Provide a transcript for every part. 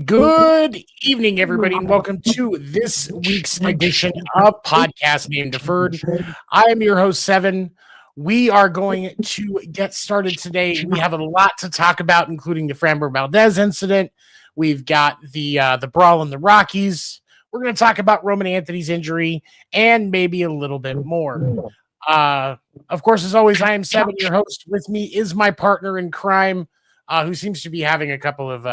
Good evening, everybody, and welcome to this week's edition of Podcast named Deferred. I am your host, Seven. We are going to get started today. We have a lot to talk about, including the Framber Valdez incident. We've got the brawl in the Rockies. We're going to talk about Roman Anthony's injury and maybe a little bit more. Of course, as always, I am Seven, your host. With me is my partner in crime, who seems to be having a couple of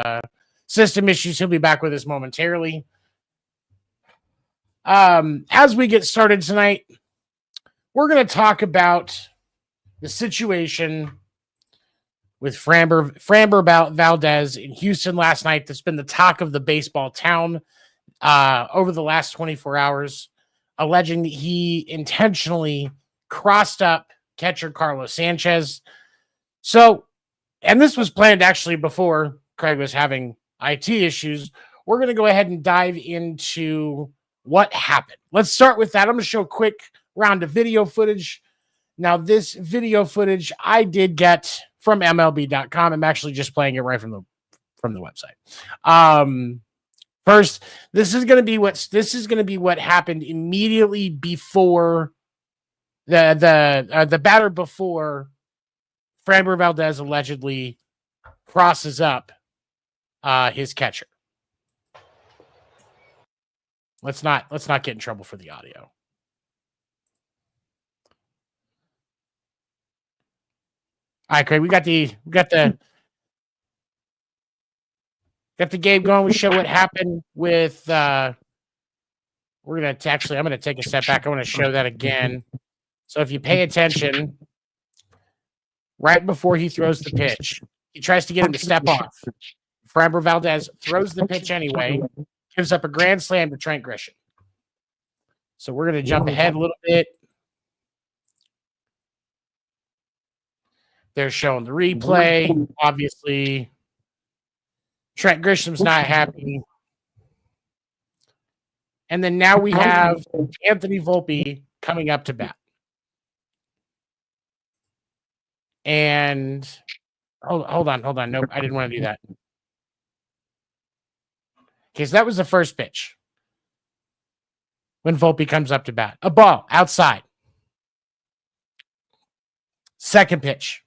system issues. He'll be back with us momentarily. As we get started tonight, we're going to talk about the situation with Framber Valdez in Houston last night. That's been the talk of the baseball town over the last 24 hours, alleging that he intentionally crossed up catcher Carlos Sanchez. So, and this was planned actually before Craig was having IT issues. We're going to go ahead and dive into what happened. Let's start with that. I'm going to show a quick round of video footage. Now, this video footage I did get from MLB.com. I'm actually just playing it right from the website. First, this is going to be what happened immediately before the batter before Framber Valdez allegedly crosses up his catcher. Let's not get in trouble for the audio. All right, Craig, we got the game going. We show what happened with I'm going to take a step back. I want to show that again. So if you pay attention, right before he throws the pitch, he tries to get him to step off. Framber Valdez throws the pitch anyway, gives up a grand slam to Trent Grisham. So we're going to jump ahead a little bit. They're showing the replay. Obviously, Trent Grisham's not happy. And then now we have Anthony Volpe coming up to bat. And hold on. Nope, I didn't want to do that. Okay, so that was the first pitch. When Volpe comes up to bat. A ball outside. Second pitch.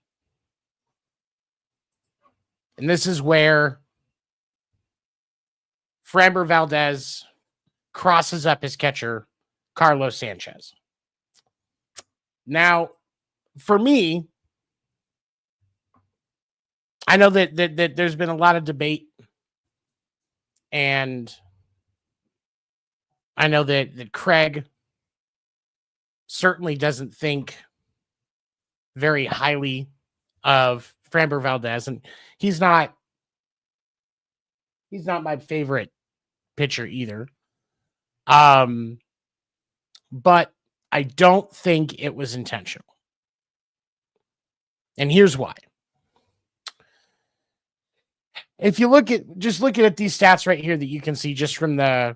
And this is where Framber Valdez crosses up his catcher, Carlos Sanchez. Now, for me, I know that there's been a lot of debate, and I know that Craig certainly doesn't think very highly of Framber Valdez, and he's not my favorite pitcher either. But I don't think it was intentional. And here's why. If you look at these stats right here that you can see just from the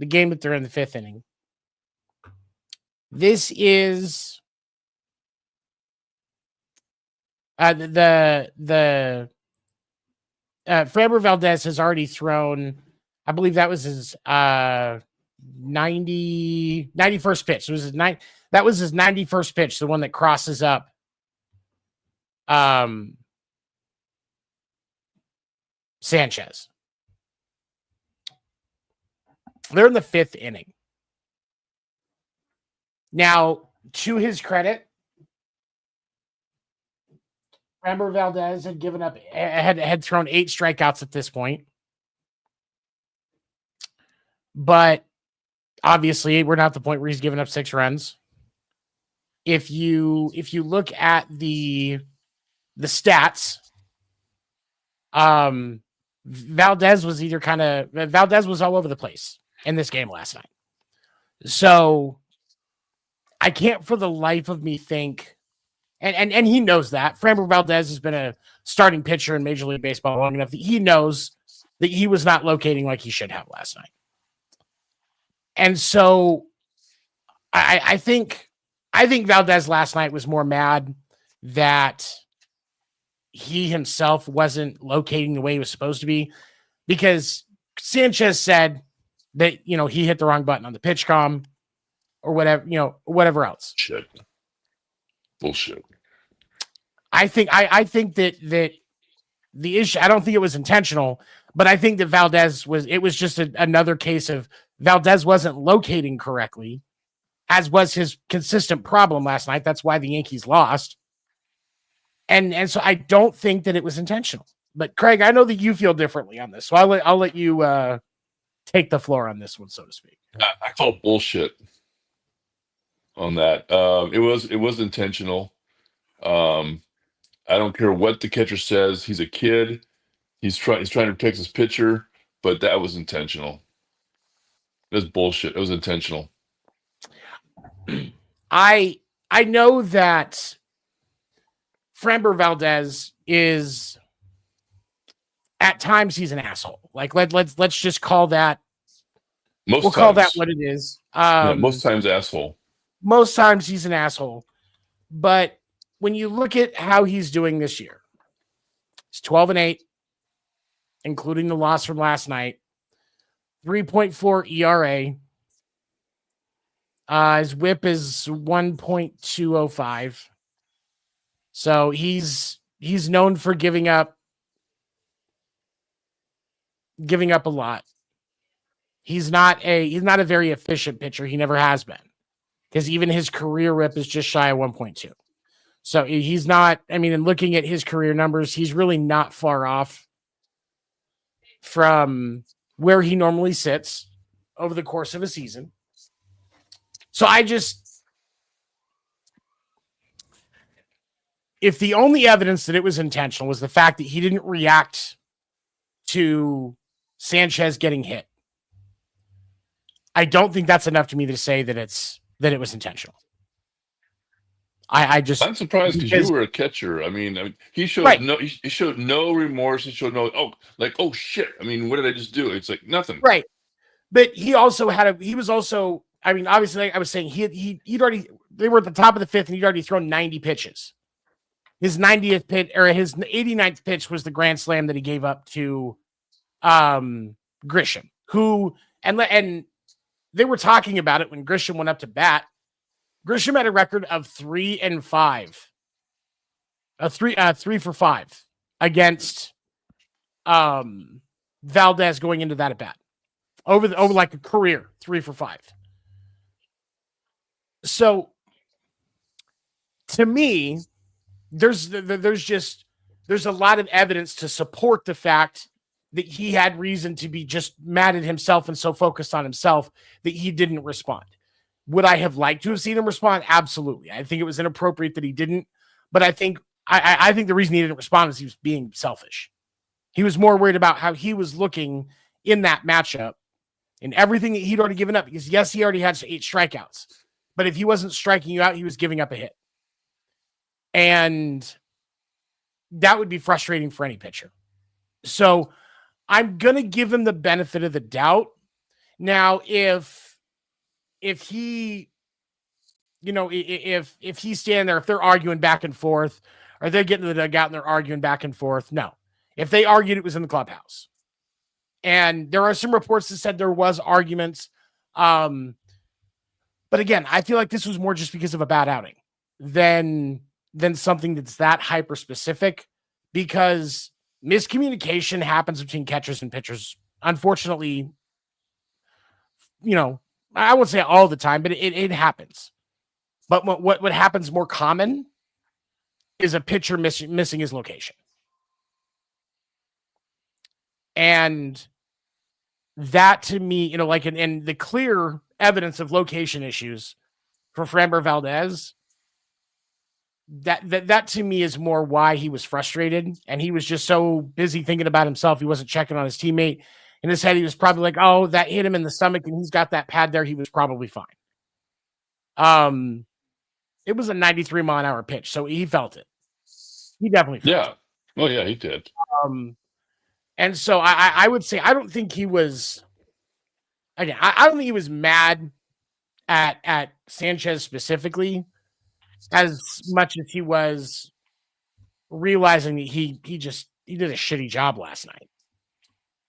game that they're in the fifth inning, This is the Framber Valdez has already thrown, I believe that was his 91st pitch. It was that was his 91st pitch, the one that crosses up Sanchez. They're in the 5th inning. Now, to his credit, Framber Valdez had given up, had thrown 8 strikeouts at this point. But obviously, we're not at the point where he's given up 6 runs. If you look at the stats, Valdez was all over the place in this game last night. So I can't for the life of me think, and he knows that Framber Valdez has been a starting pitcher in Major League Baseball long enough that he knows that he was not locating like he should have last night. And so I think Valdez last night was more mad that he himself wasn't locating the way he was supposed to be, because Sanchez said that, he hit the wrong button on the pitch comm or whatever, whatever else. Shit. Bullshit. I think that the issue, I don't think it was intentional, but I think that Valdez it was just another case of Valdez wasn't locating correctly, as was his consistent problem last night. That's why the Yankees lost. And so I don't think that it was intentional. But Craig, I know that you feel differently on this, so I'll let you take the floor on this one, so to speak. I call bullshit on that. It was intentional. I don't care what the catcher says. He's a kid. He's trying to protect his pitcher, but that was intentional. It was bullshit. It was intentional. I know that Framber Valdez is, at times, he's an asshole. Like let's just call that. Call that what it is. Most times asshole. Most times he's an asshole. But when you look at how he's doing this year, he's 12-8, including the loss from last night. 3.4 ERA. His WHIP is 1.205. So he's known for giving up a lot. He's not a very efficient pitcher. He never has been, because even his career WHIP is just shy of 1.2. So he's not. I mean, in looking at his career numbers, he's really not far off from where he normally sits over the course of a season. So if the only evidence that it was intentional was the fact that he didn't react to Sanchez getting hit, I don't think that's enough to me to say that it was intentional. I'm surprised because you were a catcher. I mean, he showed right. he showed no remorse. He showed no oh shit. I mean, what did I just do? It's like nothing. Right. But he also I mean, obviously, like I was saying, they were at the top of the 5th and he'd already thrown 90 pitches. His 90th pitch, or his 89th pitch, was the grand slam that he gave up to Grisham, who, and they were talking about it when Grisham went up to bat. Grisham had a record of 3-5, 3 for 5 against Valdez going into that at bat, over like a career 3 for 5. So to me, there's a lot of evidence to support the fact that he had reason to be just mad at himself and so focused on himself that he didn't respond. Would I have liked to have seen him respond? Absolutely. I think it was inappropriate that he didn't, but I think the reason he didn't respond is he was being selfish. He was more worried about how he was looking in that matchup and everything that he'd already given up, because yes, he already had 8 strikeouts, but if he wasn't striking you out, he was giving up a hit. And that would be frustrating for any pitcher. So I'm going to give him the benefit of the doubt. Now, if he if he's standing there, if they're arguing back and forth, or they're getting to the dugout and they're arguing back and forth. No. If they argued, it was in the clubhouse. And there are some reports that said there was arguments. But again, I feel like this was more just because of a bad outing than something that's that hyper specific, because miscommunication happens between catchers and pitchers. Unfortunately, I won't say all the time, but it happens. But what happens more common is a pitcher missing his location. And that to me, and the clear evidence of location issues for Framber Valdez, that to me is more why he was frustrated. And he was just so busy thinking about himself. He wasn't checking on his teammate. In his head, he was probably like, oh, that hit him in the stomach and he's got that pad there. He was probably fine. It was a 93-mile-an-hour pitch, so he felt it. He definitely felt it. Oh, yeah, he did. And so I would say I don't think he was. Again, I don't think he was mad at Sanchez specifically as much as he was realizing that he did a shitty job last night.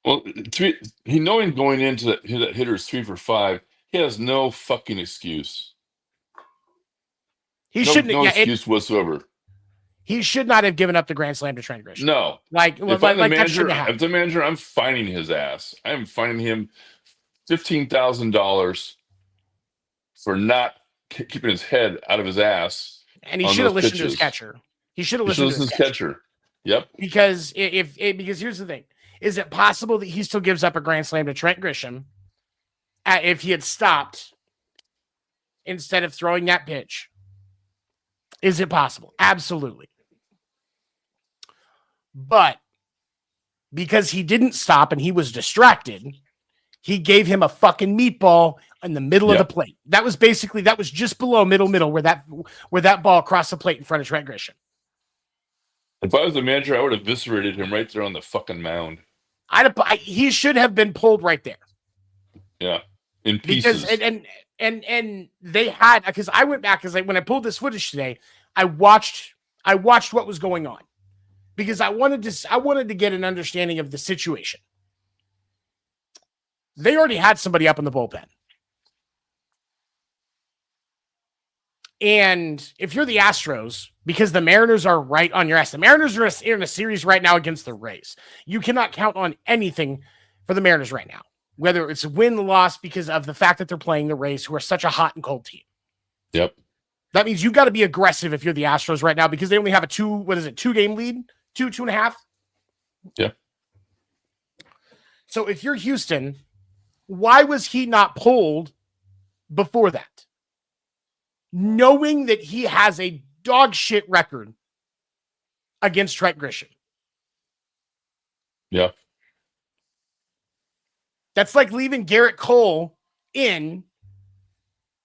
Well, knowing going into that hitter's 3 for 5, he has no fucking excuse. He shouldn't. No excuse whatsoever. He should not have given up the grand slam to Trent Grisham. No, if I'm the manager, I'm fining his ass. I'm fining him $15,000 for not keeping his head out of his ass. And he should have listened to his catcher. He should have listened to his catcher. Yep. Because because here's the thing: is it possible that he still gives up a grand slam to Trent Grisham if he had stopped instead of throwing that pitch? Is it possible? Absolutely. But because he didn't stop and he was distracted, he gave him a fucking meatball in the middle of the plate. That was just below middle where that ball crossed the plate in front of Trent Grisham. If I was the manager, I would have eviscerated him right there on the fucking mound. He should have been pulled right there. Yeah, in pieces. Because and they had, because I went back, because when I pulled this footage today, I watched what was going on, because I wanted to get an understanding of the situation. They already had somebody up in the bullpen. And if you're the Astros, because the Mariners are right on your ass, the Mariners are in a series right now against the Rays. You cannot count on anything for the Mariners right now, whether it's a win or loss, because of the fact that they're playing the Rays, who are such a hot and cold team. Yep. That means you got to be aggressive if you're the Astros right now, because they only have a 2-game lead, 2.5. Yeah. So if you're Houston, why was he not pulled before that? Knowing that he has a dog shit record against Trent Grisham. Yeah. That's like leaving Garrett Cole in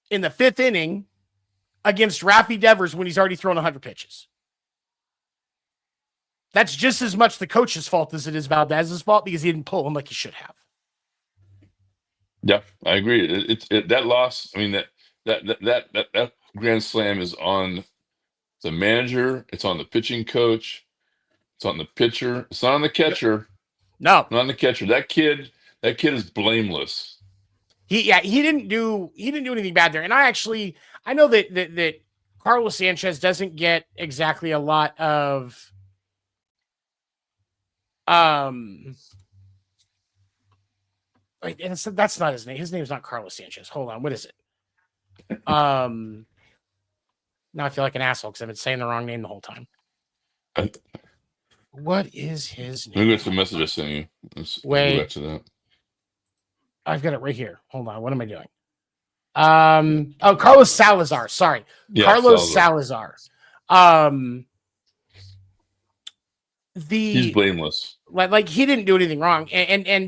the 5th inning against Rafi Devers when he's already thrown 100 pitches. That's just as much the coach's fault as it is Valdez's fault, because he didn't pull him like he should have. Yeah, I agree. That loss, I mean, that grand slam is on the manager, it's on the pitching coach, it's on the pitcher, it's not on the catcher. No. Not on the catcher. That kid is blameless. He didn't do anything bad there. And I know that Carlos Sanchez doesn't get exactly a lot of and so that's not his name. His name's not Carlos Sanchez. Hold on, what is it? Now I feel like an asshole because I've been saying the wrong name the whole time. What is his name? Maybe it's the message I sent you. Wait. Go back to that. I've got it right here. Hold on. What am I doing? Carlos Salazar. Sorry. Yeah, Carlos Salazar. He's blameless. Like he didn't do anything wrong.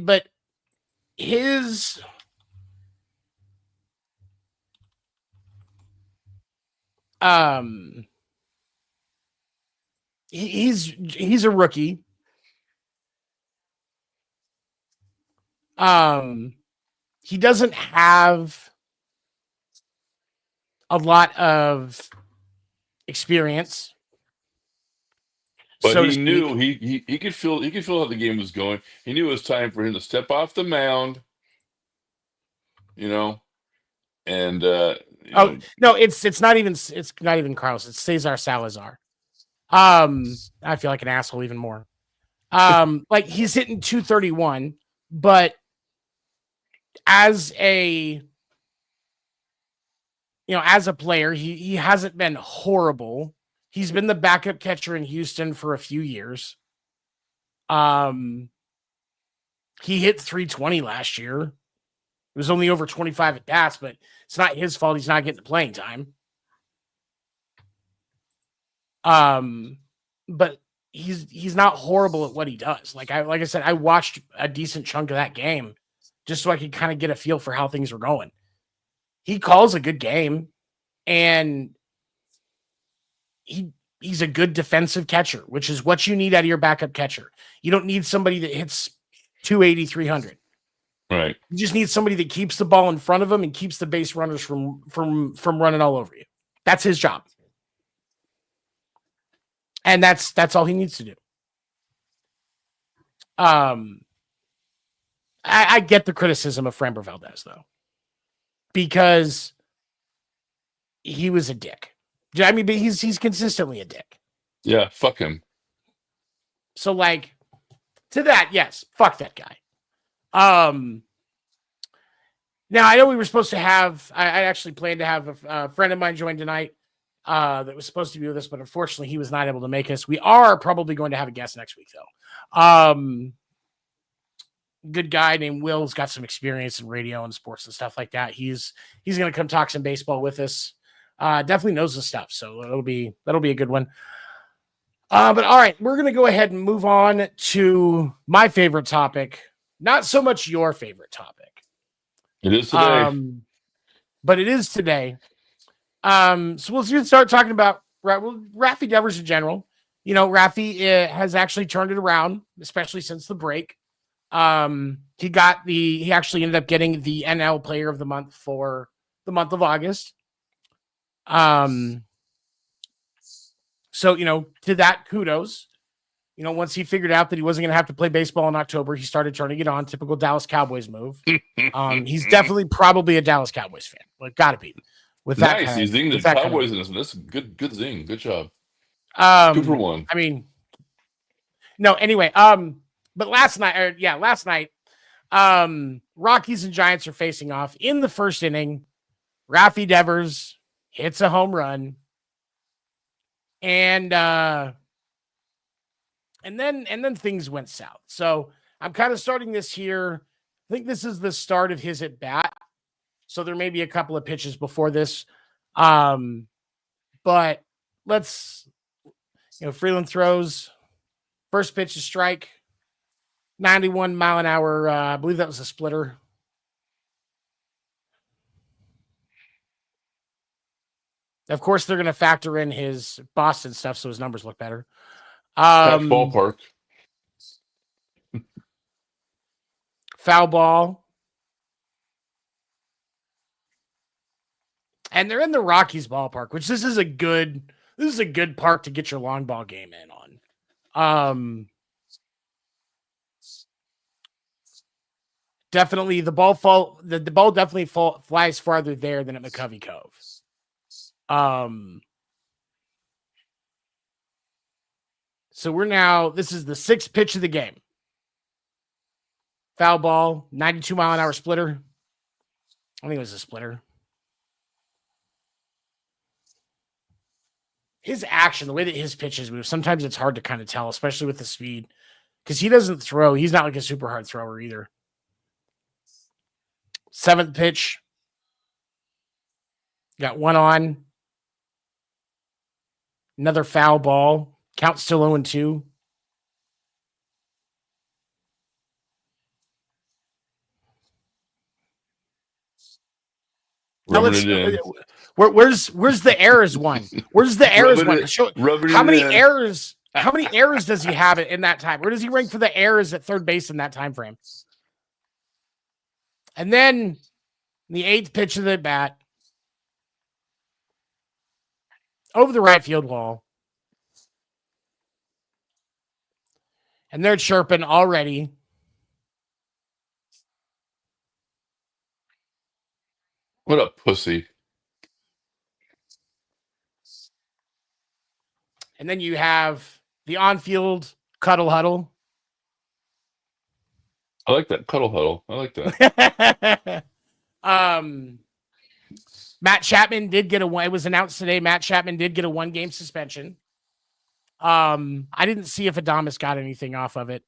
But his he's a rookie. He doesn't have a lot of experience. But so he knew he could feel how the game was going. He knew it was time for him to step off the mound, you know, and Oh no, it's not even Carlos. It's Cesar Salazar. I feel like an asshole even more. Like he's hitting 231, but as a player, he hasn't been horrible. He's been the backup catcher in Houston for a few years. He hit 320 last year. It was only over 25 at bats, but it's not his fault he's not getting the playing time. But he's not horrible at what he does. Like I said, I watched a decent chunk of that game just so I could kind of get a feel for how things were going. He calls a good game, and he's a good defensive catcher, which is what you need out of your backup catcher. You don't need somebody that hits 280, 300. Right. You just need somebody that keeps the ball in front of him and keeps the base runners from running all over you. That's his job. And that's all he needs to do. I get the criticism of Framber Valdez, though, because he was a dick. I mean, but he's consistently a dick. Yeah, fuck him. So, like, to that, yes, fuck that guy. Now, I know we were supposed to have, I actually planned to have a friend of mine join tonight that was supposed to be with us, but unfortunately he was not able to make us. We are probably going to have a guest next week, though. Good guy named Will's got some experience in radio and sports and stuff like that. He's going to come talk some baseball with us. Definitely knows the stuff, so that'll be a good one. But all right, we're going to go ahead and move on to my favorite topic. Not so much your favorite topic. It is today. But it is today. So we'll start talking about Rafi Devers in general. You know, Rafi has actually turned it around, especially since the break. He actually ended up getting the NL Player of the Month for the month of August. So, you know, to that, kudos. You know, once he figured out that he wasn't going to have to play baseball in October, he started turning it on. Typical Dallas Cowboys move. He's definitely probably a Dallas Cowboys fan. Like, gotta be. With that, nice. He's zinged the Cowboys in this one. That's good zing. Good job. 2 for 1. I mean, no. Anyway, but last night, Rockies and Giants are facing off in the first inning. Rafi Devers hits a home run, and then things went south. So I'm kind of starting this here. I think this is the start of his at bat. So there may be a couple of pitches before this. But let's, Freeland throws. First pitch is strike. 91 mile an hour. I believe that was a splitter. Of course, they're going to factor in his Boston stuff so his numbers look better. Ballpark. Foul ball. And they're in the Rockies ballpark, which this is a good park to get your long ball game in on. Definitely the ball definitely flies farther there than at McCovey Cove. So this is the 6th pitch of the game. Foul ball, 92 mile an hour splitter. I think it was a splitter. His action, the way that his pitches move, sometimes it's hard to kind of tell, especially with the speed, because he doesn't throw. He's not like a super hard thrower either. 7th pitch. Got one on. Another foul ball. Count still 0-2. Where's the errors one? Where's the errors one? How many errors? How many errors does he have in that time? Where does he rank for the errors at third base in that time frame? And then the 8th pitch of the bat. over the right field wall. And they're chirping already. What a pussy. And then you have the on-field cuddle huddle. I like that. Cuddle huddle. I like that. Matt Chapman did get it was announced today. Matt Chapman did get a 1-game suspension. I didn't see if Adames got anything off of it.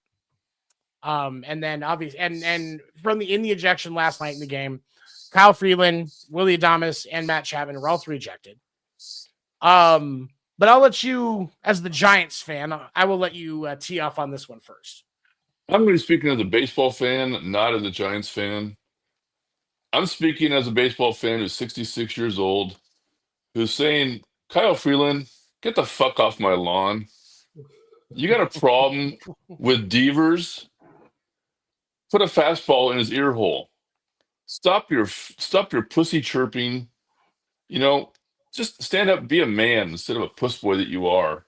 And then obviously, and from in the ejection last night in the game, Kyle Freeland, Willie Adames, and Matt Chapman were all 3 ejected. But I'll let you, as the Giants fan, I will let you tee off on this one first. I'm going to be speaking as a baseball fan, not as a Giants fan. I'm speaking as a baseball fan who's 66 years old, who's saying, Kyle Freeland, get the fuck off my lawn. You got a problem with Devers? Put a fastball in his ear hole. Stop your pussy chirping. Just stand up and be a man instead of a puss boy that you are.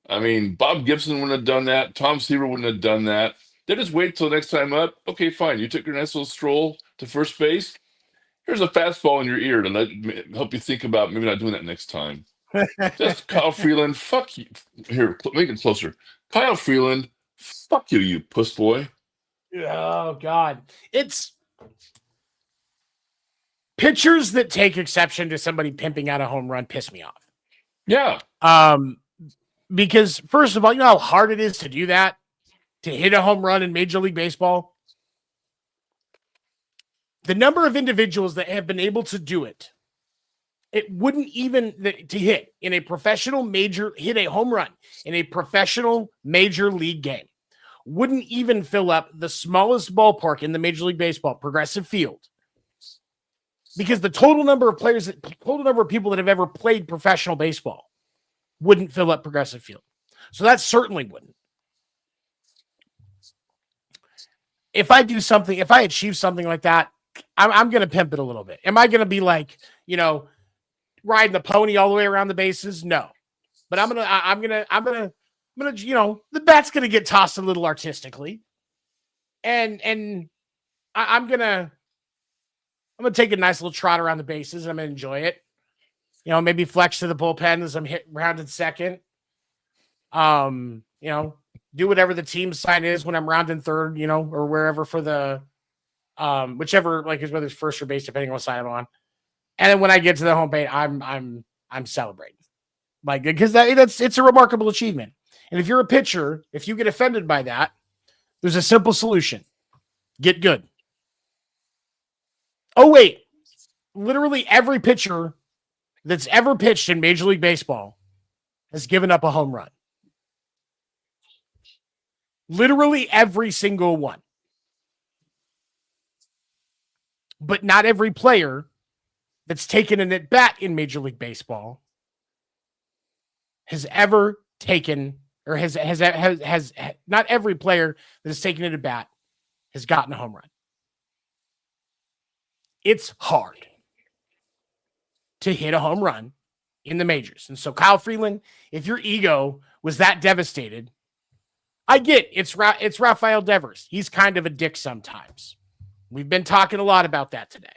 I mean, Bob Gibson wouldn't have done that. Tom Seaver wouldn't have done that. They just wait till next time up. Okay, fine. You took your nice little stroll to first base. Here's a fastball in your ear to help you think about maybe not doing that next time. Just Kyle Freeland, fuck you. Here, make it closer. Kyle Freeland, fuck you, you puss boy. Oh, God. It's pitchers that take exception to somebody pimping out a home run piss me off. Yeah. Because, first of all, you know how hard it is to do that? To hit a home run in Major League Baseball? The number of individuals that have been able to do it, it wouldn't even, to hit in a professional hit a home run in a professional Major League game, wouldn't even fill up the smallest ballpark in the Major League Baseball, Progressive Field. Because the total number of people that have ever played professional baseball wouldn't fill up Progressive Field. So that certainly wouldn't. If I achieve something like that, I'm going to pimp it a little bit. Am I going to be like, riding the pony all the way around the bases? No. But I'm going to, the bat's going to get tossed a little artistically. And I'm going to take a nice little trot around the bases. I'm going to enjoy it. Maybe flex to the bullpen as I'm rounded second. Do whatever the team sign is when I'm rounding third, or wherever for the whichever, whether it's first or base, depending on what side I'm on. And then when I get to the home plate, I'm celebrating, because it's a remarkable achievement. And if you're a pitcher, if you get offended by that, there's a simple solution: get good. Oh wait, literally every pitcher that's ever pitched in Major League Baseball has given up a home run. Literally every single one. But not every player that's taken an at bat in Major League Baseball has ever taken, or has not every player that has taken an at bat has gotten a home run. It's hard to hit a home run in the majors. And so Kyle Freeland, if your ego was that devastated, I get it's Rafael Devers. He's kind of a dick sometimes. We've been talking a lot about that today.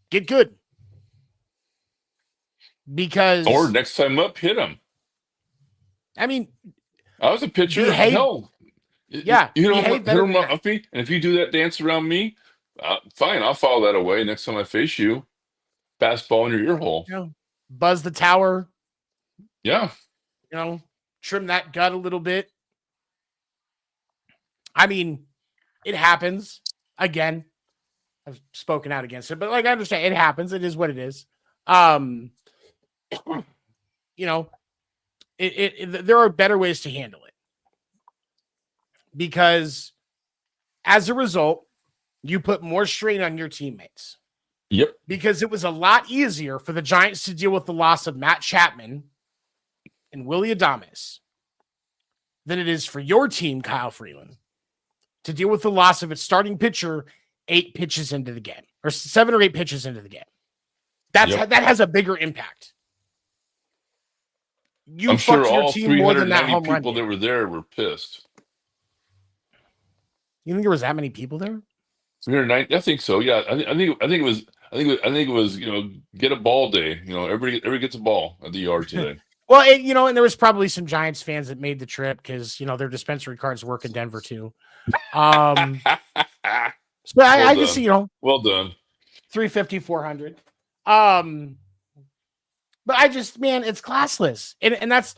Get good. Because, or next time up, hit him. I mean, I was a pitcher. No. Yeah. You hit him up me, and if you do that dance around me, fine, I'll follow that away next time I face you. Fastball in your ear hole. Buzz the tower. Yeah. Trim that gut a little bit. I mean, it happens. Again, I've spoken out against it, but I understand it happens. It is what it is. There are better ways to handle it, because as a result, you put more strain on your teammates. Yep. Because it was a lot easier for the Giants to deal with the loss of Matt Chapman and Willie Adames than it is for your team, Kyle Freeland, to deal with the loss of its starting pitcher 8 pitches into the game, or 7 or 8 pitches into the game. Yep. That has a bigger impact. You I'm sure fucked your all team more than that 390 home run people did. that were there were pissed. You think there was that many people there? 390, I think so. Yeah, I think it was get a ball day. Everybody gets a ball at the yard today. Well, and there was probably some Giants fans that made the trip because their dispensary cards work in Denver too. So I just well done. 350, 400. But man, it's classless, and that's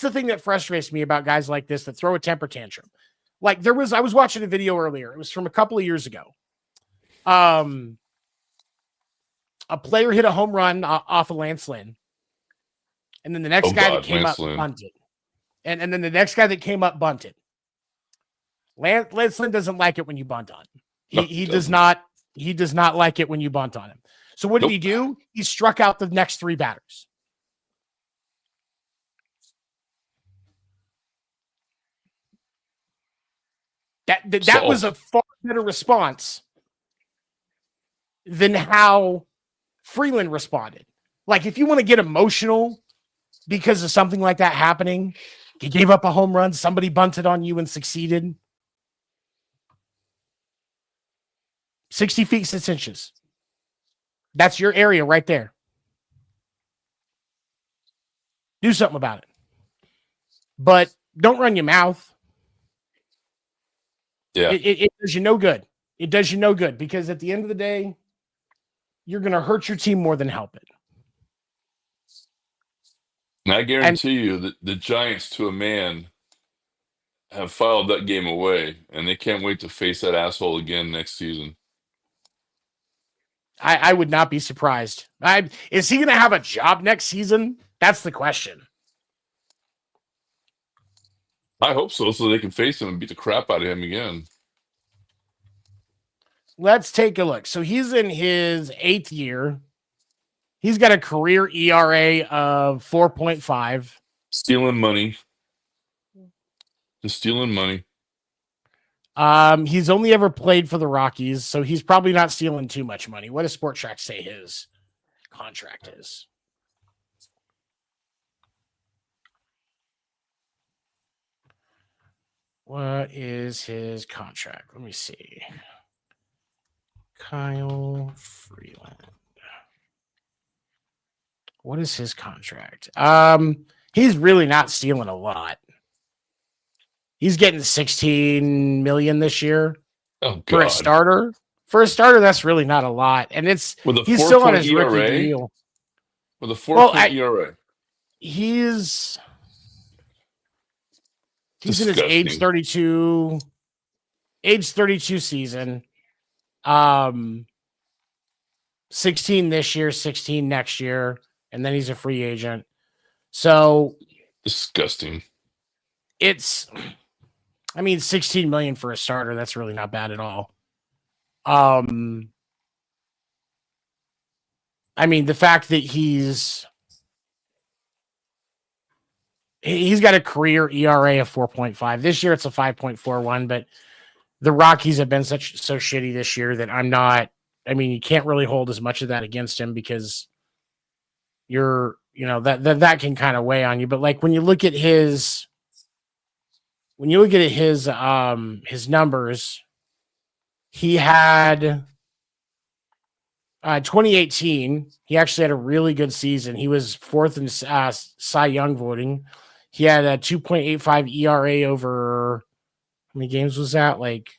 the thing that frustrates me about guys like this that throw a temper tantrum. Like I was watching a video earlier. It was from a couple of years ago. A player hit a home run off of Lance Lynn. And then the next guy that came up bunted. And then the next guy that came up bunted. Lance Lynn doesn't like it when you bunt on him. He does not like it when you bunt on him. So what did he do? He struck out the next three batters. That was a far better response than how Freeland responded. Like, if you want to get emotional because of something like that happening, you gave up a home run, somebody bunted on you and succeeded. 60 feet, 6 inches. That's your area right there. Do something about it. But don't run your mouth. Yeah. It does you no good. It does you no good because at the end of the day, you're going to hurt your team more than help it. And I guarantee you that the Giants, to a man, have filed that game away, and they can't wait to face that asshole again next season. I would not be surprised. Is he going to have a job next season? That's the question. I hope so they can face him and beat the crap out of him again. Let's take a look. So he's in his 8th year. He's got a career ERA of 4.5. Stealing money. Just stealing money. He's only ever played for the Rockies, so he's probably not stealing too much money. What does Sport Track say his contract is? What is his contract? Let me see. Kyle Freeland. What is his contract? He's really not stealing a lot. He's getting 16 million this year for a starter. For a starter, that's really not a lot, and he's still on his rookie deal. With a 4-point ERA, he's in his age 32 season. 16 this year, 16 next year, and then he's a free agent. So disgusting. 16 million for a starter, that's really not bad at all. The fact that he's got a career ERA of 4.5. This year it's a 5.41, but the Rockies have been so shitty this year that you can't really hold as much of that against him because that can kind of weigh on you. But like when you look at his numbers, he had 2018, he actually had a really good season. He was 4th in Cy Young voting. He had a 2.85 ERA over, how many games was that? Like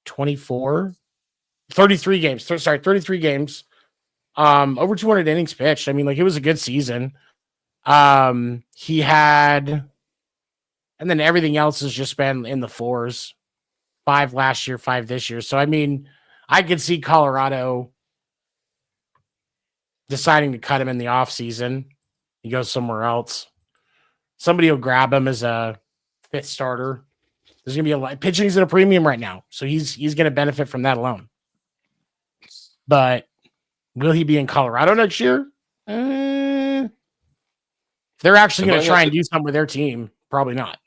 33 games. 33 games. Over 200 innings pitched. It was a good season. He had, and then everything else has just been in the 4s. 5 last year, 5 this year. So, I could see Colorado deciding to cut him in the offseason. He goes somewhere else. Somebody will grab him as a 5th starter. There's going to be a lot. Pitching's at a premium right now, so he's going to benefit from that alone. But will he be in Colorado next year? If they're actually going to try and do something with their team, probably not.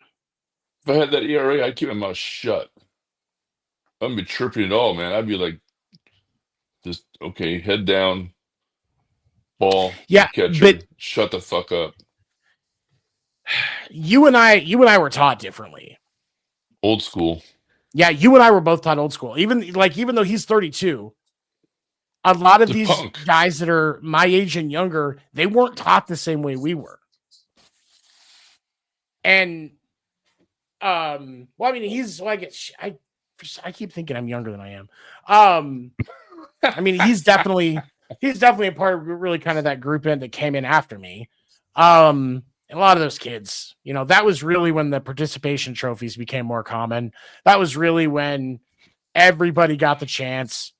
If I had that ERA, I'd keep my mouth shut. I wouldn't be chirping at all, man. I'd be like, just, okay, head down, ball, Yeah, catcher, but shut the fuck up. you and I were taught differently. Old school. Yeah, you and I were both taught old school. Even though he's 32, a lot of It's a these punk. guys that are my age and younger, they weren't taught the same way we were. And well, I mean, I keep thinking I'm younger than I am. I mean, he's definitely a part of really kind of that group in that came in after me. And a lot of those kids, that was really when the participation trophies became more common. That was really when everybody got the chance.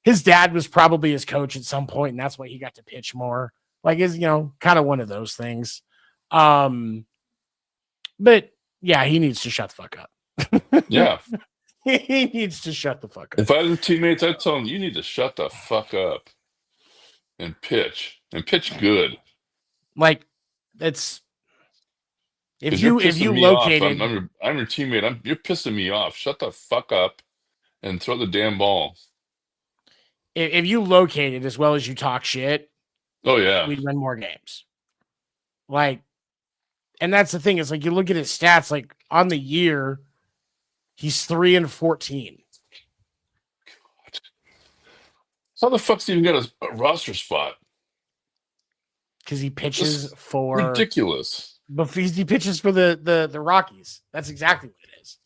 His dad was probably his coach at some point, and that's why he got to pitch more. Like, is kind of one of those things. But yeah, he needs to shut the fuck up. Yeah. He needs to shut the fuck up. If I was teammates, I'd tell him, you need to shut the fuck up and pitch good. Like, it's if You're you pissing me located, off. I'm your teammate. You're pissing me off. Shut the fuck up and throw the damn ball. if you located as well as you talk shit, Oh yeah, we'd win more games. Like, and that's the thing, is like you look at his stats, like on the year, he's 3-14. how the fuck's he even got a roster spot? Because he pitches That's for ridiculous. But he pitches for the Rockies. That's exactly what it is.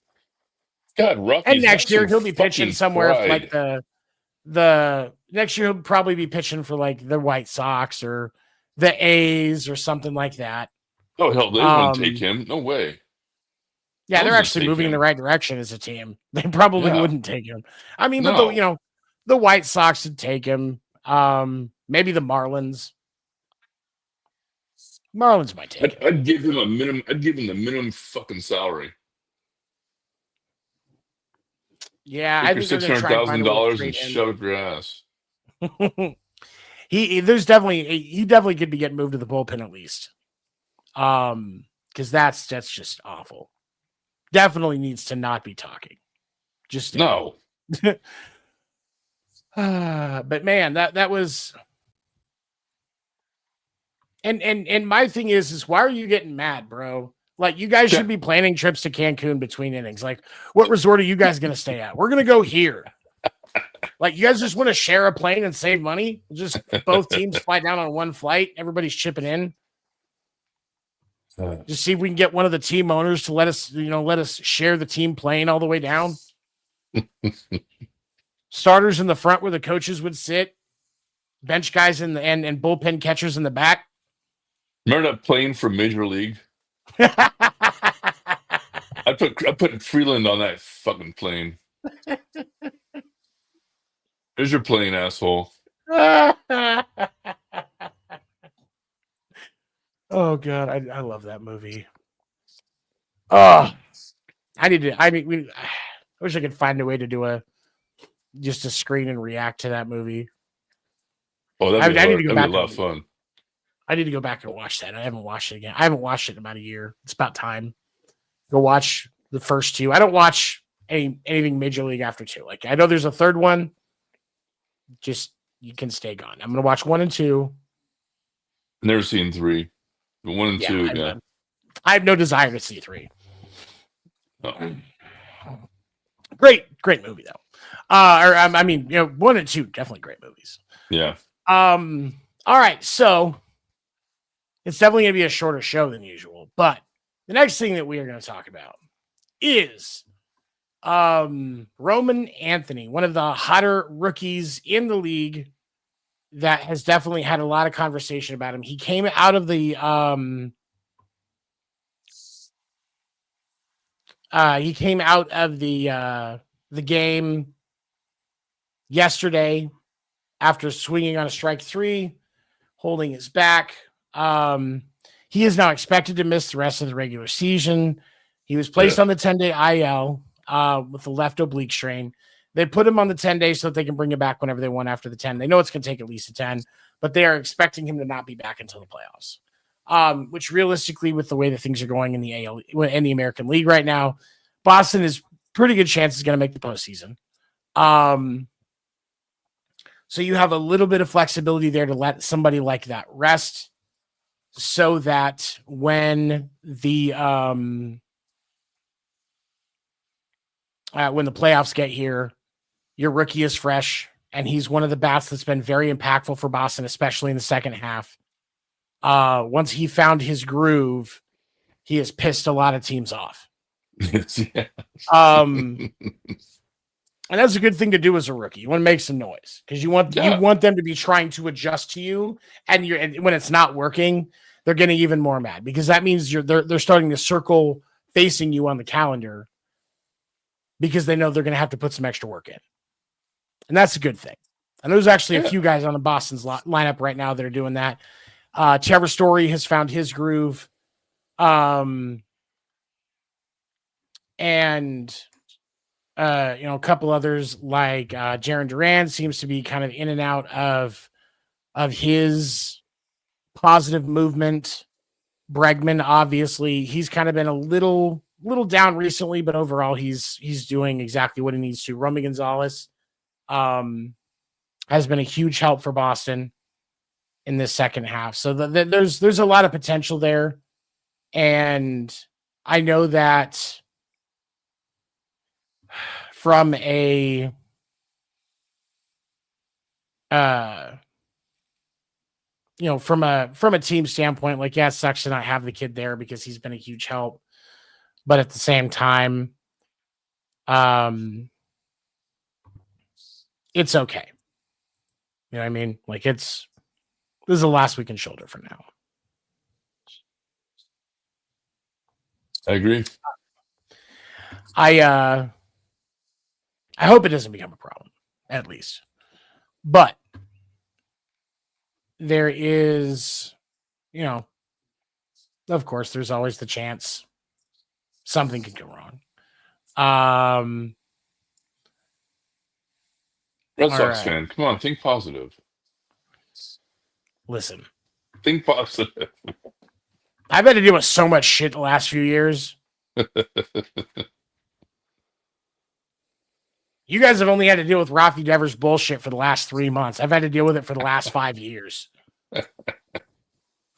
God, Rockies. And next year he'll be pitching somewhere pride. like the next year he'll probably be pitching for like the White Sox or the A's or something like that. Oh hell, they wouldn't take him. No way. Yeah, they're actually moving in the right direction as a team. They probably wouldn't take him. I mean, but the White Sox would take him. Maybe the Marlins. Marlins might take him. I'd give him a minimum. I'd give him the minimum fucking salary. Yeah, I think $600,000 and shove it up your ass. He definitely could be getting moved to the bullpen at least. Because that's just awful. Definitely needs to not be talking. Just no. But man, that was. And my thing is why are you getting mad, bro? Like, you guys should be planning trips to Cancun between innings. Like, what resort are you guys going to stay at? We're going to go here. Like, you guys just want to share a plane and save money? Just both teams fly down on one flight. Everybody's chipping in. Just see if we can get one of the team owners to let us share the team plane all the way down. Starters in the front where the coaches would sit. Bench guys and bullpen catchers in the back. Remember that plane from Major League? I put Freeland on that fucking plane. There's your plane, asshole. Oh god, I love that movie. Oh, I wish I could find a way to do just a screen and react to that movie. Oh, that'd be a lot of fun. I need to go back and watch that. I haven't watched it again. I haven't watched it in about a year. It's about time. Go watch the first two. I don't watch anything Major League after 2. Like, I know there's a third one. Just, you can stay gone. I'm gonna watch 1 and 2. Never seen 3. But 1 and 2, yeah. I have no desire to see 3. Oh. Great movie though. 1 and 2 definitely great movies. Yeah. All right, so it's definitely going to be a shorter show than usual, but the next thing that we are going to talk about is Roman Anthony, one of the hotter rookies in the league that has definitely had a lot of conversation about him. He came out of the game yesterday after swinging on a strike 3, holding his back. He is now expected to miss the rest of the regular season. He was placed on the 10-day IL with the left oblique strain. They put him on the 10 days so that they can bring him back whenever they want after the 10. They know it's going to take at least a 10, but they are expecting him to not be back until the playoffs. Which realistically, with the way that things are going in the AL in the American League right now, Boston is pretty good chance is going to make the postseason. So you have a little bit of flexibility there to let somebody like that rest so that when the playoffs get here, your rookie is fresh, and he's one of the bats that's been very impactful for Boston, especially in the second half. Once he found his groove, he has pissed a lot of teams off. Yes. And that's a good thing to do as a rookie. You want to make some noise because you want them to be trying to adjust to you, and when it's not working, they're getting even more mad because that means they're starting to circle facing you on the calendar because they know they're going to have to put some extra work in, and that's a good thing. And there's actually a few guys on the Boston's lineup right now that are doing that. Trevor Story has found his groove, and a couple others like Jarren Duran seems to be kind of in and out of his positive movement. Bregman, obviously, he's kind of been a little down recently, but overall he's doing exactly what he needs to. Romy Gonzalez has been a huge help for Boston in this second half. So there's a lot of potential there. And I know that from a from a team standpoint, like, yeah, it sucks to not have the kid there because he's been a huge help. But at the same time, it's okay. You know what I mean? Like, this is the last we can shoulder for now. I agree. I hope it doesn't become a problem, at least. But there is, of course, there's always the chance something could go wrong. Red Sox fan, come on, think positive. Listen. Think positive. I've had to deal with so much shit the last few years. You guys have only had to deal with Rafi Devers bullshit for the last 3 months. I've had to deal with it for the last 5 years.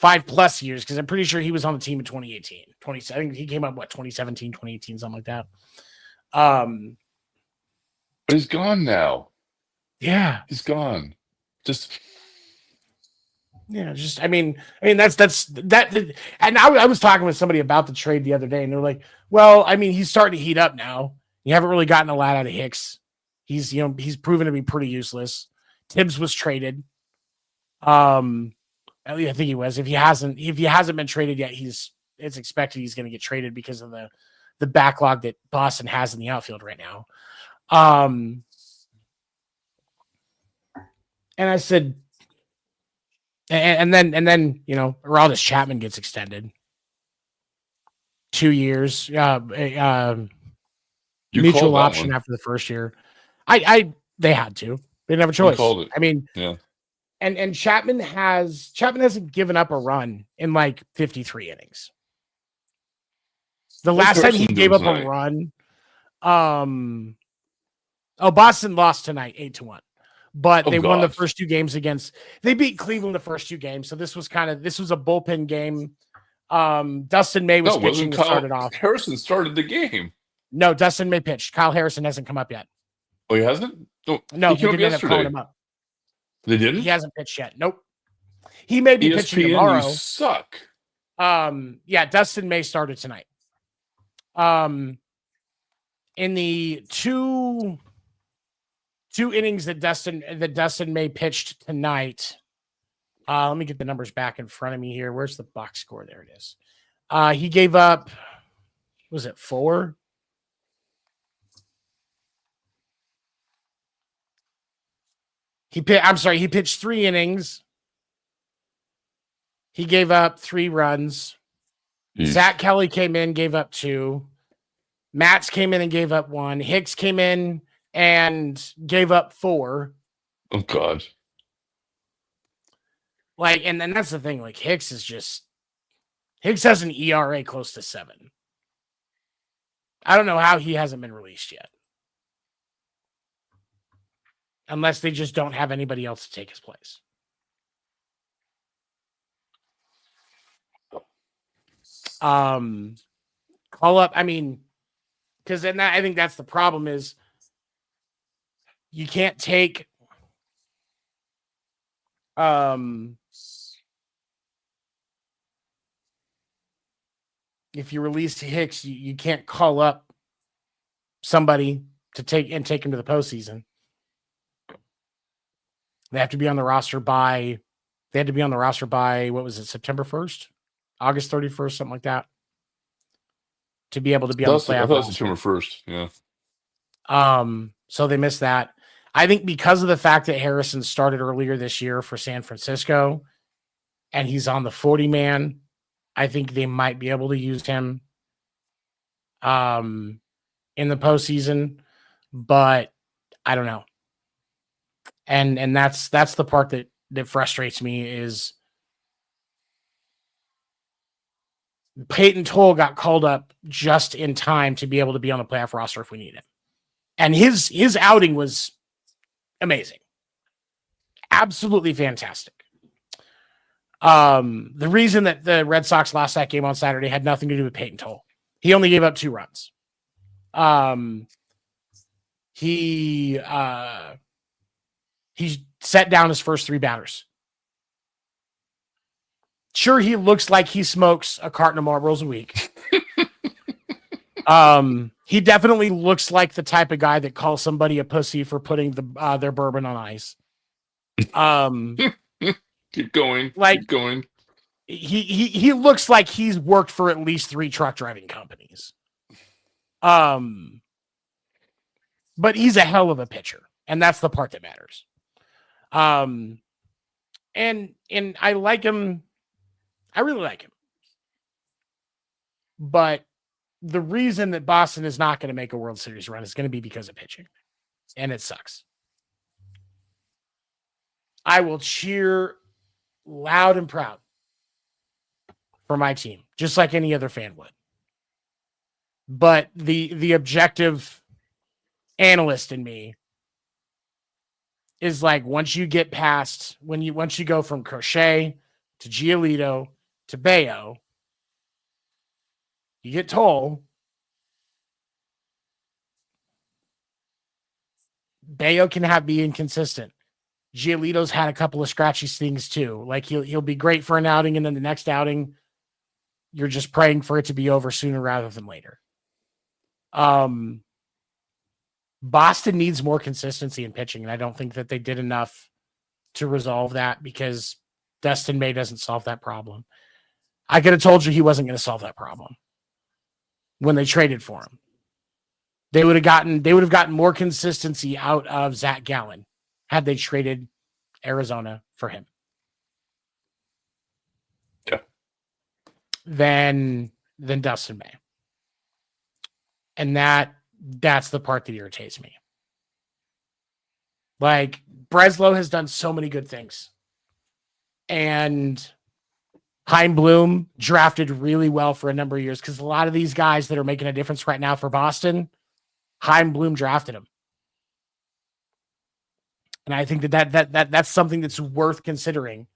5+ years, because I'm pretty sure he was on the team in 2018. I think he came up, 2017, 2018, something like that. But he's gone now. Yeah. He's gone. I mean, that's that. And I was talking with somebody about the trade the other day, and they're like, well, I mean, he's starting to heat up now. You haven't really gotten a lot out of Hicks. He's proven to be pretty useless. Tibbs was traded. I think he was. If he hasn't been traded yet, it's expected he's going to get traded because of the backlog that Boston has in the outfield right now. And I said, and then Aroldis Chapman gets extended 2 years. Mutual option after the first year. They had to. They didn't have a choice. I mean, yeah. And Chapman hasn't given up a run in like 53 innings. The last time he gave up a run, Boston lost tonight 8-1. But they won the first 2 games they beat Cleveland the first 2 games. So this was a bullpen game. Dustin May was pitching to start it off. Harrison started the game. No, Dustin May pitched. Kyle Harrison hasn't come up yet. Oh, he hasn't? No, he didn't end up calling him up. They didn't? He hasn't pitched yet. Nope. He may be pitching tomorrow. You suck. Yeah, Dustin May started tonight. In the two innings that Dustin May pitched tonight. Let me get the numbers back in front of me here. Where's the box score? There it is. He gave up, was it 4? He pitched 3 innings. He gave up 3 runs. Zach Kelly came in, gave up 2. Matz came in and gave up 1. Hicks came in and gave up 4. Oh, God. And that's the thing. Like, Hicks has an ERA close to 7. I don't know how he hasn't been released yet. unless they just don't have anybody else to take his place. Call up, I mean, because then I think that's the problem is you can't take if you release Hicks, you can't call up somebody to take him to the postseason. They have to be on the roster by what was it, September 1st? August 31st, something like that. To be able to be on the playoff I thought it was roster. September 1st. Yeah. So they missed that. I think because of the fact that Harrison started earlier this year for San Francisco and he's on the 40-man, I think they might be able to use him in the postseason, but I don't know. And that's the part that frustrates me is Peyton Toll got called up just in time to be able to be on the playoff roster if we need him. And his outing was amazing. Absolutely fantastic. The reason that the Red Sox lost that game on Saturday had nothing to do with Peyton Toll. He only gave up 2 runs. He set down his first 3 batters. Sure, he looks like he smokes a carton of Marlboros a week. He definitely looks like the type of guy that calls somebody a pussy for putting their bourbon on ice. Keep going. Like, keep going. He looks like he's worked for at least 3 truck driving companies. But he's a hell of a pitcher, and that's the part that matters. And I like him. I really like him. But the reason that Boston is not going to make a World Series run is going to be because of pitching. And it sucks. I will cheer loud and proud for my team, just like any other fan would. But the objective analyst in me is like, once you get past, once you go from Crochet to Giolito to Bayo, you get Toll. Bayo can be inconsistent. Giolito's had a couple of scratchy things too. Like he'll be great for an outing, and then the next outing, you're just praying for it to be over sooner rather than later. Boston needs more consistency in pitching, and I don't think that they did enough to resolve that because Dustin May doesn't solve that problem. I could have told you he wasn't going to solve that problem when they traded for him. They would have gotten more consistency out of Zach Gallen had they traded Arizona for him. Yeah. Than Dustin May. And that's the part that irritates me. Like, Breslow has done so many good things. And Hein Bloom drafted really well for a number of years because a lot of these guys that are making a difference right now for Boston, Hein Bloom drafted him. And I think that's something that's worth considering.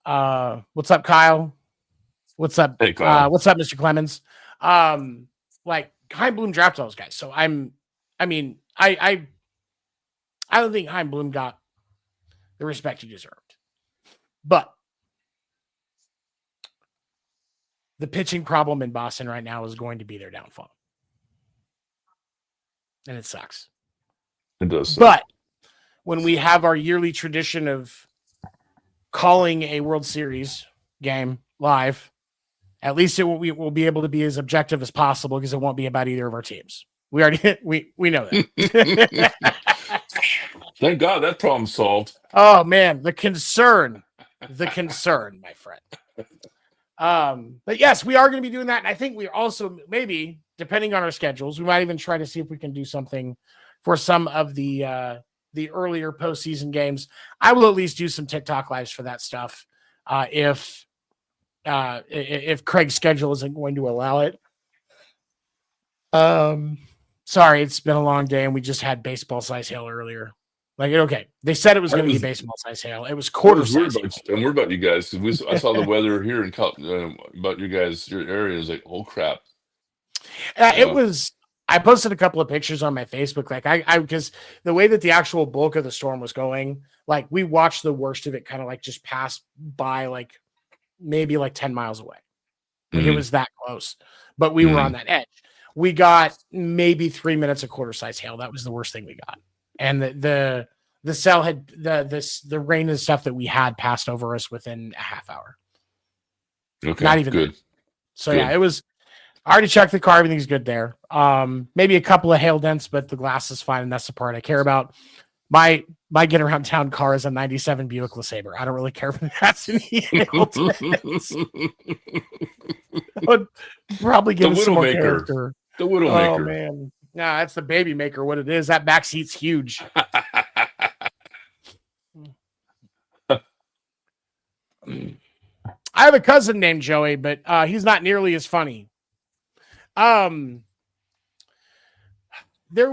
What's up, Kyle? What's up? Hey, Kyle. What's up, Mr. Clemens? Like, Hein Bloom drafted those guys. So I don't think Hein Bloom got the respect he deserved. But the pitching problem in Boston right now is going to be their downfall. And it sucks. It does. But when we have our yearly tradition of calling a World Series game live, at least we will be able to be as objective as possible because it won't be about either of our teams. We already we know that. Thank God that problem's solved. Oh man, the concern, my friend. But yes, we are going to be doing that. And I think we also, maybe depending on our schedules, we might even try to see if we can do something for some of the earlier postseason games. I will at least do some TikTok lives for that stuff. If Craig's schedule isn't going to allow it. Sorry, it's been a long day and we just had baseball size hail earlier. Like, okay, they said it was going to be baseball size hail. It was quarter size. I'm worried about you guys because I saw the weather here in about you guys, your area is like, oh crap. It was. I posted a couple of pictures on my Facebook. Like I because the way that the actual bulk of the storm was going, like we watched the worst of it kind of like just pass by, like maybe like 10 miles away. Like it was that close, but we were on that edge. We got maybe 3 minutes of quarter size hail. That was the worst thing we got. And the cell had the rain and stuff that we had passed over us within a half hour. Okay. Not even good. That. So yeah, it was. I already checked the car. Everything's good there. Maybe a couple of hail dents, but the glass is fine, and that's the part I care about. My get around town car is a 97 Buick LeSabre. I don't really care if it has any hail dents. Would probably give us some more character. The Widowmaker. Oh man, nah, that's the baby maker. What it is? That back seat's huge. I have a cousin named Joey, but he's not nearly as funny. There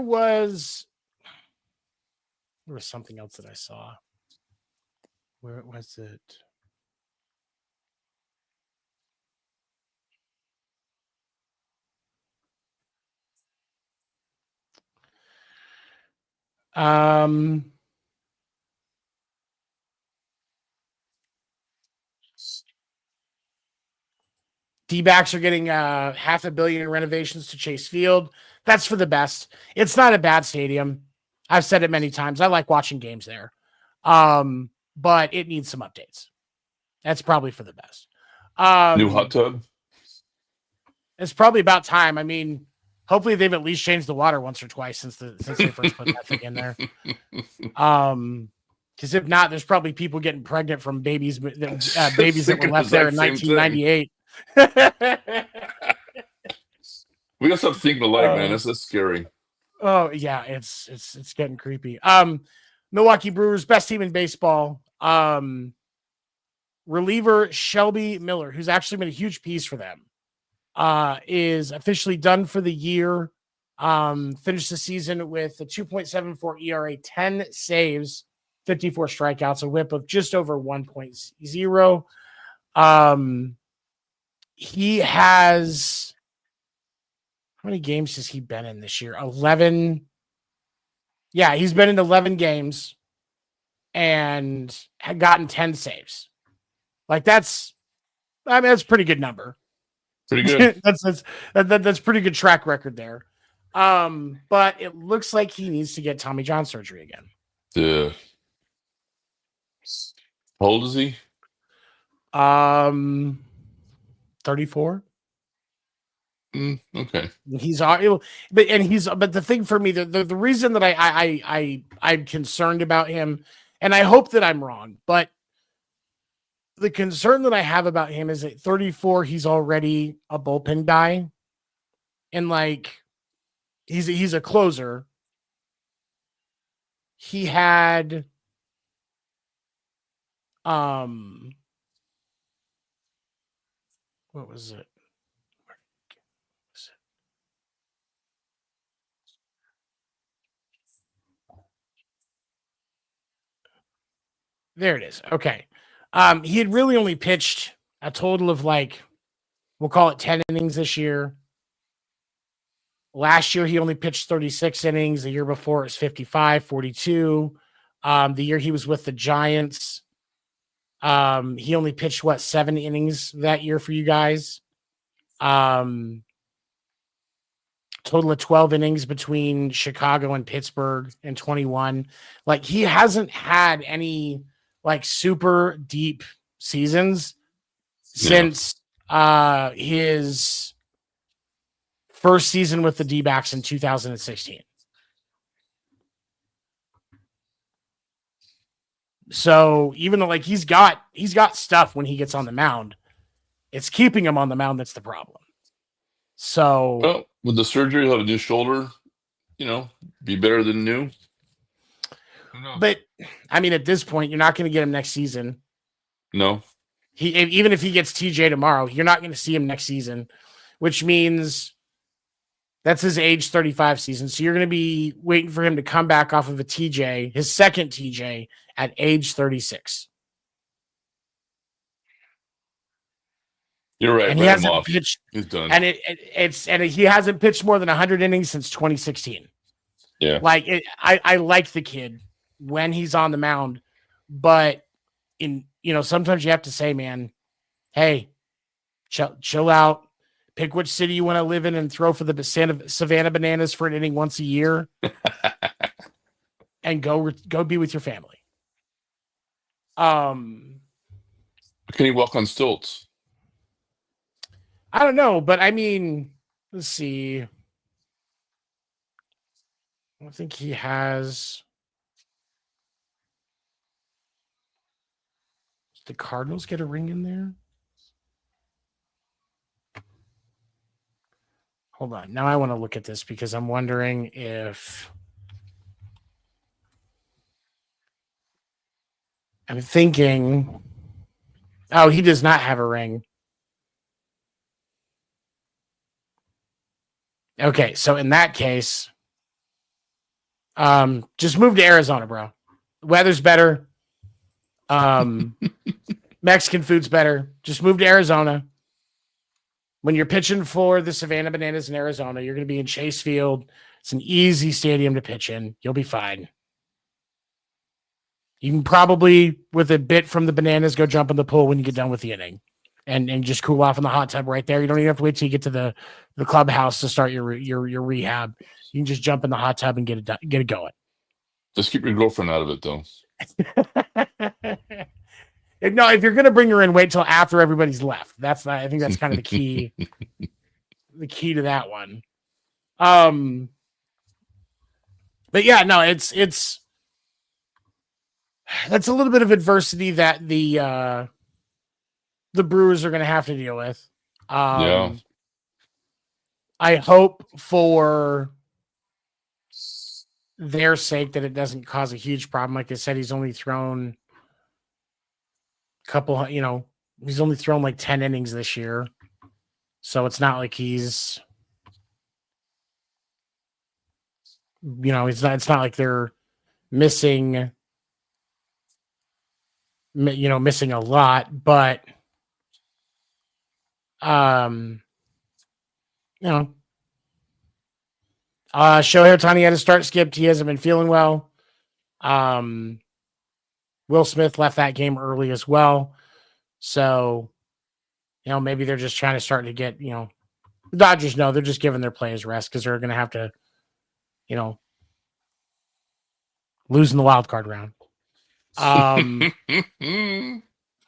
was something else that I saw. Where was it? D-backs are getting $500 million in renovations to Chase Field. That's for the best. It's not a bad stadium. I've said it many times. I like watching games there. But it needs some updates. That's probably for the best. New hot tub? It's probably about time. I mean, hopefully they've at least changed the water once or twice since they first put that thing in there. Because if not, there's probably people getting pregnant from babies that were left there in 1998. We gotta stop thinking alike, man. That's scary. Oh yeah, it's getting creepy. Milwaukee Brewers, best team in baseball. Reliever Shelby Miller, who's actually been a huge piece for them, is officially done for the year. Finished the season with a 2.74 ERA, 10 saves, 54 strikeouts, a whip of just over 1.0. He has, how many games has he been in this year? 11. Yeah, he's been in 11 games and had gotten 10 saves. Like that's a pretty good number. Pretty good. that's pretty good track record there. But it looks like he needs to get Tommy John surgery again. Yeah. How old is he? 34. Okay. But the thing for me, the reason that I'm concerned about him, and I hope that I'm wrong, but the concern that I have about him is at 34, he's already a bullpen guy, and like he's a closer. He had what was it? There it is. Okay. He had really only pitched a total of we'll call it 10 innings this year. Last year, he only pitched 36 innings. The year before, it was 55, 42. The year he was with the Giants, he only pitched, 7 innings that year for you guys. Total of 12 innings between Chicago and Pittsburgh in 21. Like, he hasn't had any super deep seasons since his first season with the D-backs in 2016. So even though he's got stuff when he gets on the mound, it's keeping him on the mound that's the problem. So with the surgery, he'll have a new shoulder, be better than new. But I mean, at this point, you're not going to get him next season. No. Even if he gets TJ tomorrow, you're not going to see him next season, which means That's his age 35 season. So you're going to be waiting for him to come back off of a TJ, his second TJ, at age 36. You're right. And he Write him hasn't off. pitched. He's done. And he hasn't pitched more than 100 innings since 2016. Yeah. Like I like the kid when he's on the mound, but sometimes you have to say, man, hey, chill out. Pick which city you want to live in and throw for the Savannah Bananas for an inning once a year, and go be with your family. Can he walk on stilts? I don't know, but I mean, let's see. I don't think he has. Did the Cardinals get a ring in there? Hold on. Now I want to look at this because I'm wondering if I'm thinking. Oh, he does not have a ring. Okay, so in that case, just move to Arizona, bro. The weather's better. Mexican food's better. Just move to Arizona. When you're pitching for the Savannah Bananas in Arizona, you're going to be in Chase Field. It's an easy stadium to pitch in. You'll be fine. You can probably, with a bit from the Bananas, go jump in the pool when you get done with the inning, and just cool off in the hot tub right there. You don't even have to wait till you get to the clubhouse to start your rehab. You can just jump in the hot tub and get it going. Just keep your girlfriend out of it, though. If you're going to bring her in, wait till after everybody's left. I think that's kind of the key. The key to that one. But yeah, no, it's that's a little bit of adversity that the Brewers are going to have to deal with. Yeah. I hope for their sake that it doesn't cause a huge problem. Like I said, he's only thrown a couple, he's only thrown like 10 innings this year. So it's not like he's, it's not like they're missing a lot, but, Shohei Ohtani had a start skipped. He hasn't been feeling well. Will Smith left that game early as well. So, maybe they're just trying to start to get, the Dodgers know they're just giving their players rest because they're going to have to, lose in the wild card round.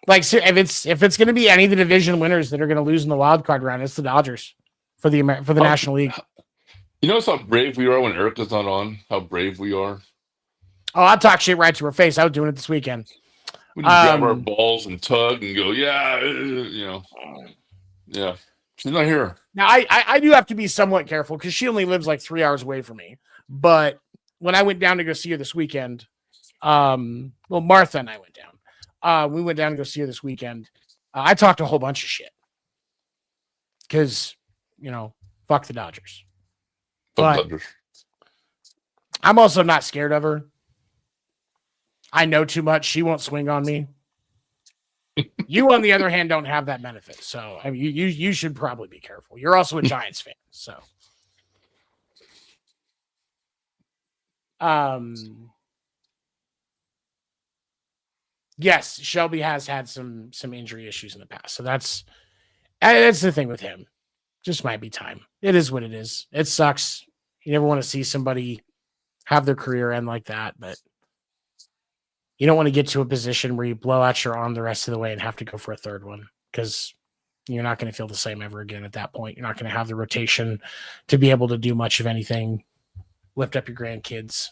Like if it's going to be any of the division winners that are going to lose in the wild card round, it's the Dodgers for the National League. You notice how brave we are when Erica's not on? How brave we are? Oh, I'll talk shit right to her face. I was doing it this weekend. We just grab our balls and tug and go, yeah, yeah. She's not here. Now, I do have to be somewhat careful because she only lives like 3 hours away from me. But when I went down to go see her this weekend, Martha and I went down. We went down to go see her this weekend. I talked a whole bunch of shit because, fuck the Dodgers. But I'm also not scared of her. I know too much. She won't swing on me. You, on the other hand, don't have that benefit. So I mean, you should probably be careful. You're also a Giants fan. So yes, Shelby has had some injury issues in the past. So that's the thing with him. Just might be time. It is what it is. It sucks. You never want to see somebody have their career end like that, but you don't want to get to a position where you blow out your arm the rest of the way and have to go for a third one because you're not going to feel the same ever again at that point. You're not going to have the rotation to be able to do much of anything, lift up your grandkids.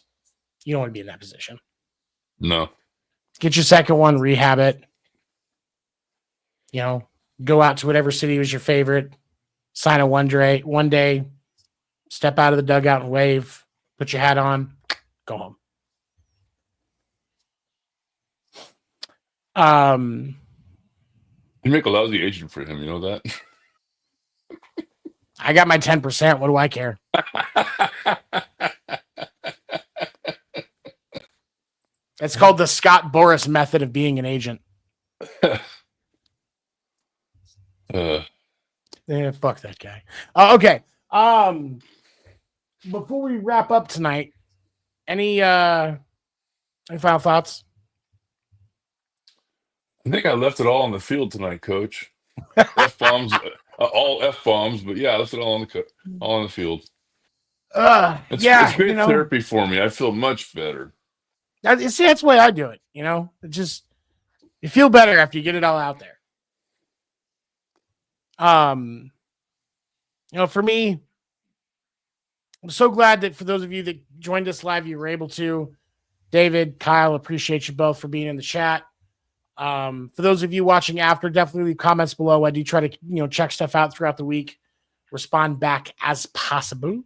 You don't want to be in that position. No. Get your second one, rehab it. Go out to whatever city was your favorite, sign a one day, step out of the dugout and wave, put your hat on, go home. You make a lousy agent for him, you know that? I got my 10%. What do I care? It's called the Scott Boras method of being an agent. Fuck that guy. Okay. Before we wrap up tonight, any final thoughts? I think I left it all on the field tonight, Coach. F-bombs, all F-bombs, but yeah, I left it all on the field. It's great therapy for me. I feel much better. That's the way I do it. You feel better after you get it all out there. For me, I'm so glad that for those of you that joined us live, you were able to. David, Kyle, appreciate you both for being in the chat. For those of you watching after, definitely leave comments below. I do try to, check stuff out throughout the week, respond back as possible.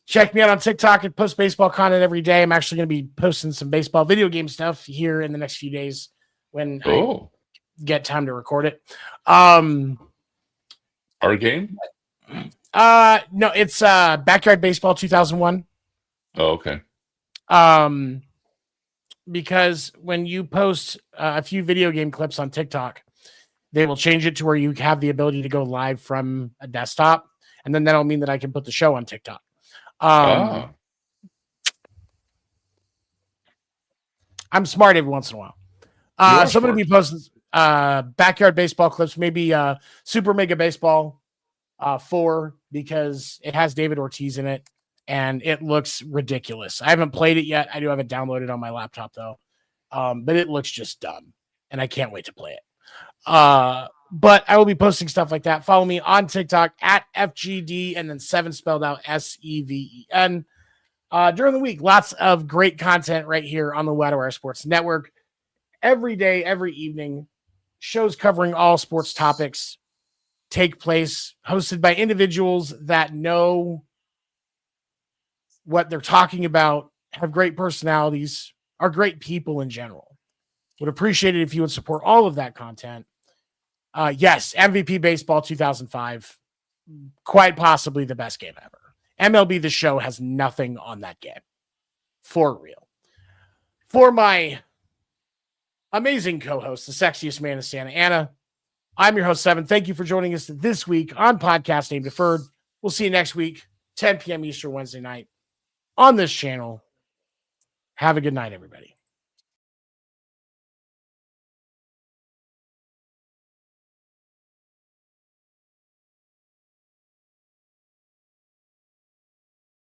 Check me out on TikTok and post baseball content every day. I'm actually going to be posting some baseball video game stuff here in the next few days when I get time to record it. Our game? No, it's Backyard Baseball 2001. Oh, okay. Because when you post a few video game clips on TikTok, they will change it to where you have the ability to go live from a desktop, and then that'll mean that I can put the show on TikTok. I'm smart every once in a while. So I'm going to be posting Backyard Baseball clips, maybe Super Mega Baseball 4, because it has David Ortiz in it. And it looks ridiculous. I haven't played it yet. I do have it downloaded on my laptop, though. But it looks just dumb. And I can't wait to play it. But I will be posting stuff like that. Follow me on TikTok at FGD and then 7 spelled out SEVEN. During the week, lots of great content right here on the Wire Sports Network. Every day, every evening, shows covering all sports topics take place, hosted by individuals that know what they're talking about, have great personalities, are great people in general. Would appreciate it if you would support all of that content. Yes, MVP Baseball 2005, quite possibly the best game ever. MLB The Show has nothing on that game. For real. For my amazing co-host, the sexiest man in Santa Ana, I'm your host, 7. Thank you for joining us this week on podcast named Deferred. We'll see you next week, 10 p.m. Eastern Wednesday night on this channel. Have a good night, everybody.